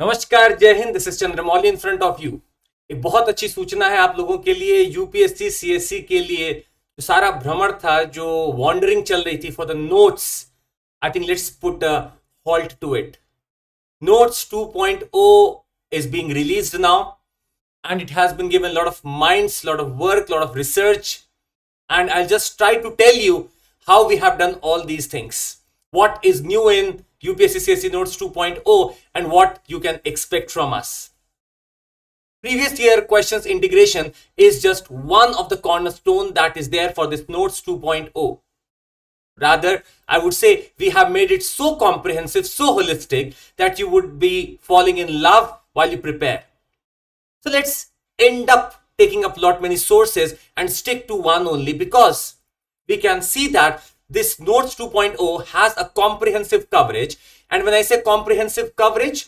नमस्कार, जय Hind. This is Chandramouli in front of you. एक बहुत अच्छी सूचना है आप लोगों के लिए, यूपीएससी सीएससी के लिए। जो सारा भ्रमण था, जो वॉन्डरिंग चल रही थी for the notes, I think let's put a halt to it. Notes 2.0 is being released now, and it has been given a lot of minds, lot of work, lot of research, and I'll just try to tell you how we have done all these things. What is new in UPSC CSE Notes 2.0 and what you can expect from us. Previous year questions integration is just one of the cornerstone that is there for this Notes 2.0. Rather, I would say we have made it so comprehensive, so holistic that you would be falling in love while you prepare. So let's end up taking up lot many sources and stick to one only, because we can see that this Notes 2.0 has a comprehensive coverage. And when I say comprehensive coverage,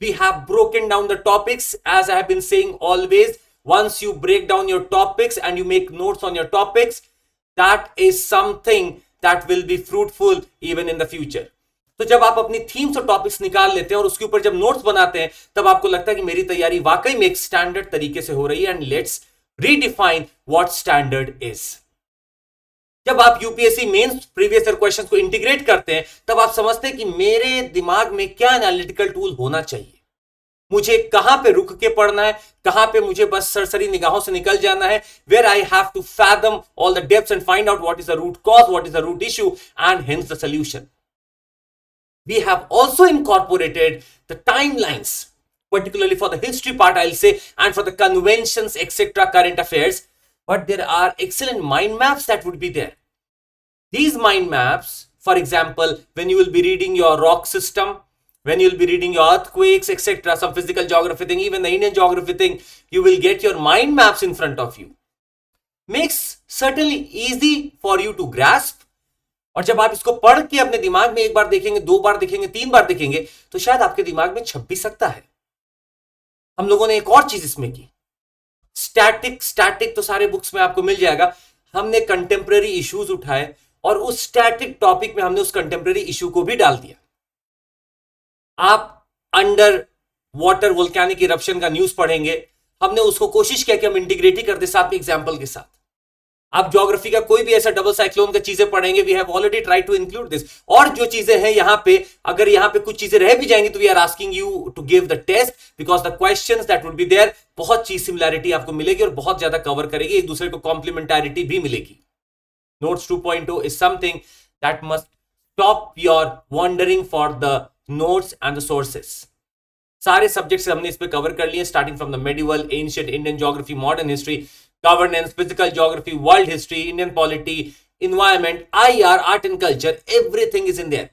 we have broken down the topics, as I have been saying always. Once you break down your topics and you make notes on your topics, that is something that will be fruitful even in the future. तो जब आप अपनी themes और topics निकाल लेते हैं और उसके ऊपर जब नोट्स बनाते हैं, तब आपको लगता है कि मेरी तैयारी वाकई में एक स्टैंडर्ड तरीके से हो रही है। And let's redefine what standard is. जब आप UPSC mains previous year questions को इंटीग्रेट करते हैं, तब आप समझते हैं कि मेरे दिमाग में क्या एनालिटिकल टूल होना चाहिए, मुझे कहां पे रुक के पढ़ना है, कहां पे मुझे बस सरसरी निगाहों से निकल जाना है, where I have to fathom all the depths and find out what is the root cause, what is the root issue, and hence the solution. We have also incorporated the timelines, particularly for the history part, I'll say, and for the conventions, etc., current affairs. But there are excellent mind maps that would be there. These mind maps, for example, when you will be reading your rock system, when you'll be reading your earthquakes, etc., some physical geography thing, even the Indian geography thing, you will get your mind maps in front of you. Makes certainly easy for you to grasp. और जब आप इसको पढ़ के अपने दिमाग में एक बार देखेंगे, दो बार देखेंगे, तीन बार देखेंगे, तो शायद आपके दिमाग में छप भी सकता है। हम लोगों ने एक और चीज इसमें की, स्टैटिक तो सारे बुक्स में आपको मिल जाएगा। हमने कंटेम्पररी इश्यूज उठाए और उस स्टैटिक टॉपिक में हमने उस कंटेम्पररी इश्यू को भी डाल दिया। आप अंडर वाटर वोल्केनिक इरप्शन का न्यूज पढ़ेंगे, हमने उसको कोशिश किया कि हम इंटीग्रेट ही करते साथ में एग्जाम्पल के साथ। आप ज्योग्राफी का कोई भी ऐसा डबल साइक्लोन का चीजें पढ़ेंगे, we have already try to include this. और जो चीजें हैं यहां पे, अगर यहां पे कुछ चीजें रह भी जाएंगी, तो we are asking you to give the test, because the questions that would be there, बहुत चीज सिमिलैरिटी आपको मिलेगी और बहुत ज्यादा कवर करेगी, एक दूसरे को कॉम्प्लीमेंटारिटी भी मिलेगी। Notes 2.0 is something that must stop your wondering for the notes and the sources. सारे सब्जेक्ट्स हमने इस पे कवर कर लिए, starting from the medieval, ancient, Indian geography, modern history, governance, physical geography, world history, Indian polity, environment, IR, art and culture, everything is in there.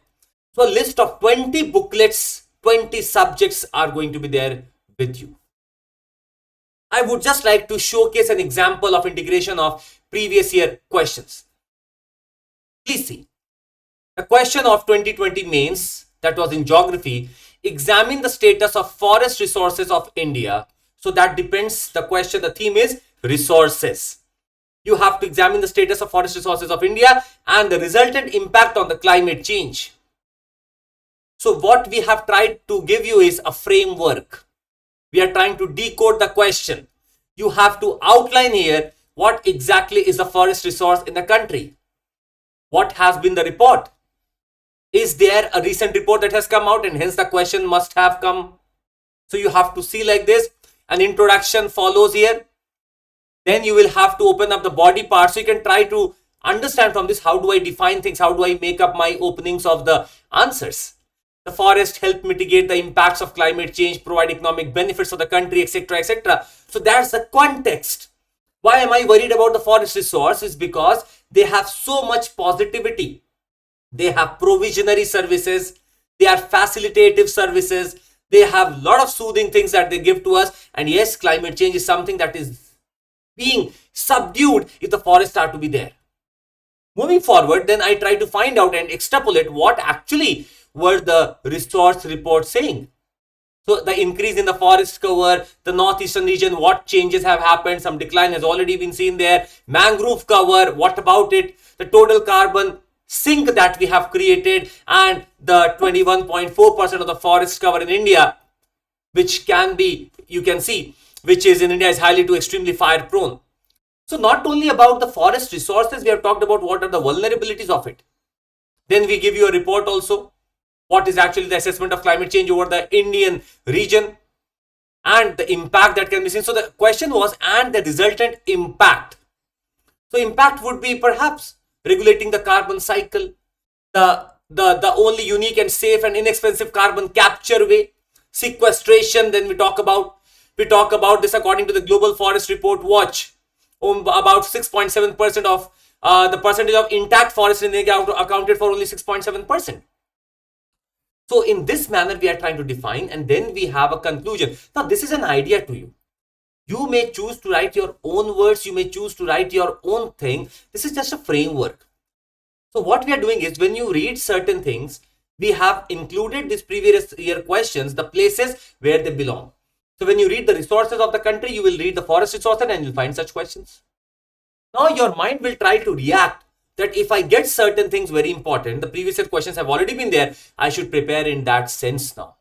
So a list of 20 booklets, 20 subjects are going to be there with you. I would just like to showcase an example of integration of previous year questions. Please see. A question of 2020 mains that was in geography, examine the status of forest resources of India. So that depends, the question, the theme is resources. You have to examine the status of forest resources of India and the resultant impact on the climate change. So what we have tried to give you is a framework. We are trying to decode the question. You have to outline here what exactly is the forest resource in the country. What has been the report? Is there a recent report that has come out, and hence the question must have come? So you have to see like this. An introduction follows here. Then you will have to open up the body part, so you can try to understand from this, how do I define things, how do I make up my openings of the answers. The forest help mitigate the impacts of climate change, provide economic benefits for the country, etc., etc. So that's the context. Why am I worried about the forest resource? Is because they have so much positivity. They have provisionary services, they are facilitative services, they have a lot of soothing things that they give to us. And yes, climate change is something that is being subdued if the forests are to be there. Moving forward, then I try to find out and extrapolate what actually were the resource reports saying. So the increase in the forest cover, the northeastern region, what changes have happened? Some decline has already been seen there. Mangrove cover, what about it? The total carbon sink that we have created, and the 21.4% of the forest cover in India. which can be, you can see, which is in India is highly to extremely fire prone. So not only about the forest resources, we have talked about what are the vulnerabilities of it. Then we give you a report also. What is actually the assessment of climate change over the Indian region and the impact that can be seen. So the question was, and the resultant impact. So impact would be perhaps regulating the carbon cycle, the only unique and safe and inexpensive carbon capture way, sequestration. Then we talk about this according to the Global Forest Report Watch. About 6.7% of the percentage of intact forest in India accounted for only 6.7%. So in this manner we are trying to define, and then we have a conclusion. Now this is an idea to you. You may choose to write your own words, you may choose to write your own thing. This is just a framework. So what we are doing is, when you read certain things, we have included these previous year questions, the places where they belong. So when you read the resources of the country, you will read the forest resources and you'll find such questions. Now your mind will try to react that if I get certain things very important, the previous year questions have already been there, I should prepare in that sense now.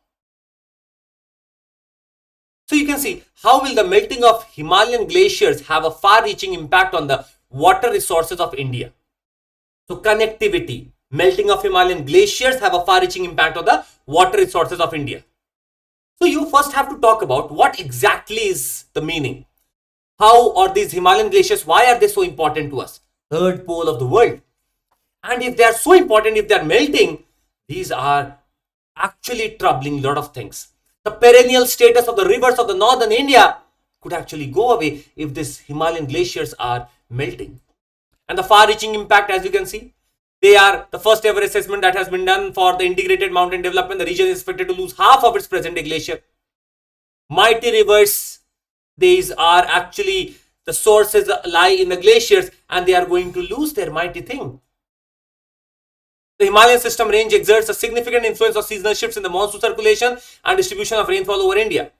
So you can see, how will the melting of Himalayan glaciers have a far-reaching impact on the water resources of India? So connectivity, melting of Himalayan glaciers have a far-reaching impact on the water resources of India. So you first have to talk about what exactly is the meaning. How are these Himalayan glaciers, why are they so important to us? Third pole of the world. And if they are so important, if they are melting, these are actually troubling a lot of things. The perennial status of the rivers of the northern India could actually go away if these Himalayan glaciers are melting. And the far-reaching impact, as you can see, they are the first ever assessment that has been done for the integrated mountain development. The region is expected to lose half of its present day glacier. Mighty rivers, these are actually, the sources lie in the glaciers, and they are going to lose their mighty thing. The Himalayan system range exerts a significant influence of seasonal shifts in the monsoon circulation and distribution of rainfall over India.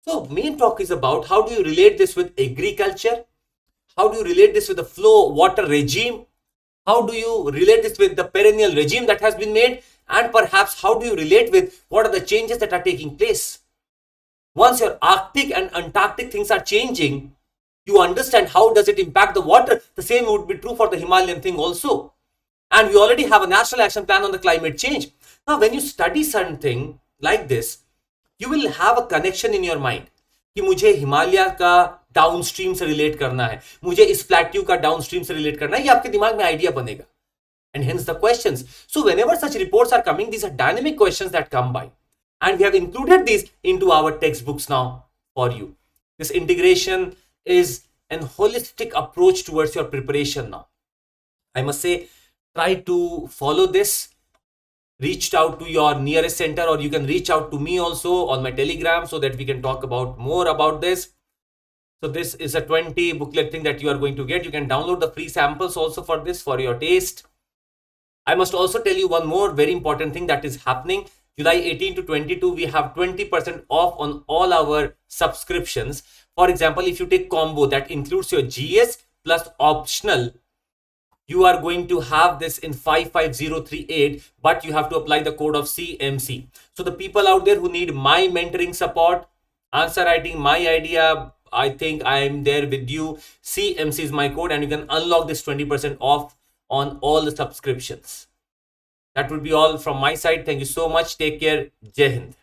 So main talk is about how do you relate this with agriculture? How do you relate this with the flow water regime? How do you relate this with the perennial regime that has been made? And perhaps how do you relate with what are the changes that are taking place? Once your Arctic and Antarctic things are changing, you understand how does it impact the water. The same would be true for the Himalayan thing also. And we already have a national action plan on the climate change. Now, when you study something like this, you will have a connection in your mind कि मुझे हिमालय का downstream से relate करना है, मुझे इस plateau का downstream से रिलेट करना है, ये आपके दिमाग में आइडिया बनेगा. And hence the questions. So whenever such reports are coming, these are dynamic questions that come by. And we have included these into our textbooks now for you. This integration is an holistic approach towards your preparation now. I must say, try to follow this. Reached out to your nearest center, or you can reach out to me also on my Telegram so that we can talk about more about this. So this is a 20 booklet thing that you are going to get. You can download the free samples also for this, for your taste. I must also tell you one more very important thing that is happening. July 18 to 22, we have 20% off on all our subscriptions. For example, if you take combo that includes your GS plus optional, you are going to have this in 55038, but you have to apply the code of CMC. So the people out there who need my mentoring support, answer writing, my idea, I think I am there with you. CMC is my code, and you can unlock this 20% off on all the subscriptions. That would be all from my side. Thank you so much. Take care. Jai Hind.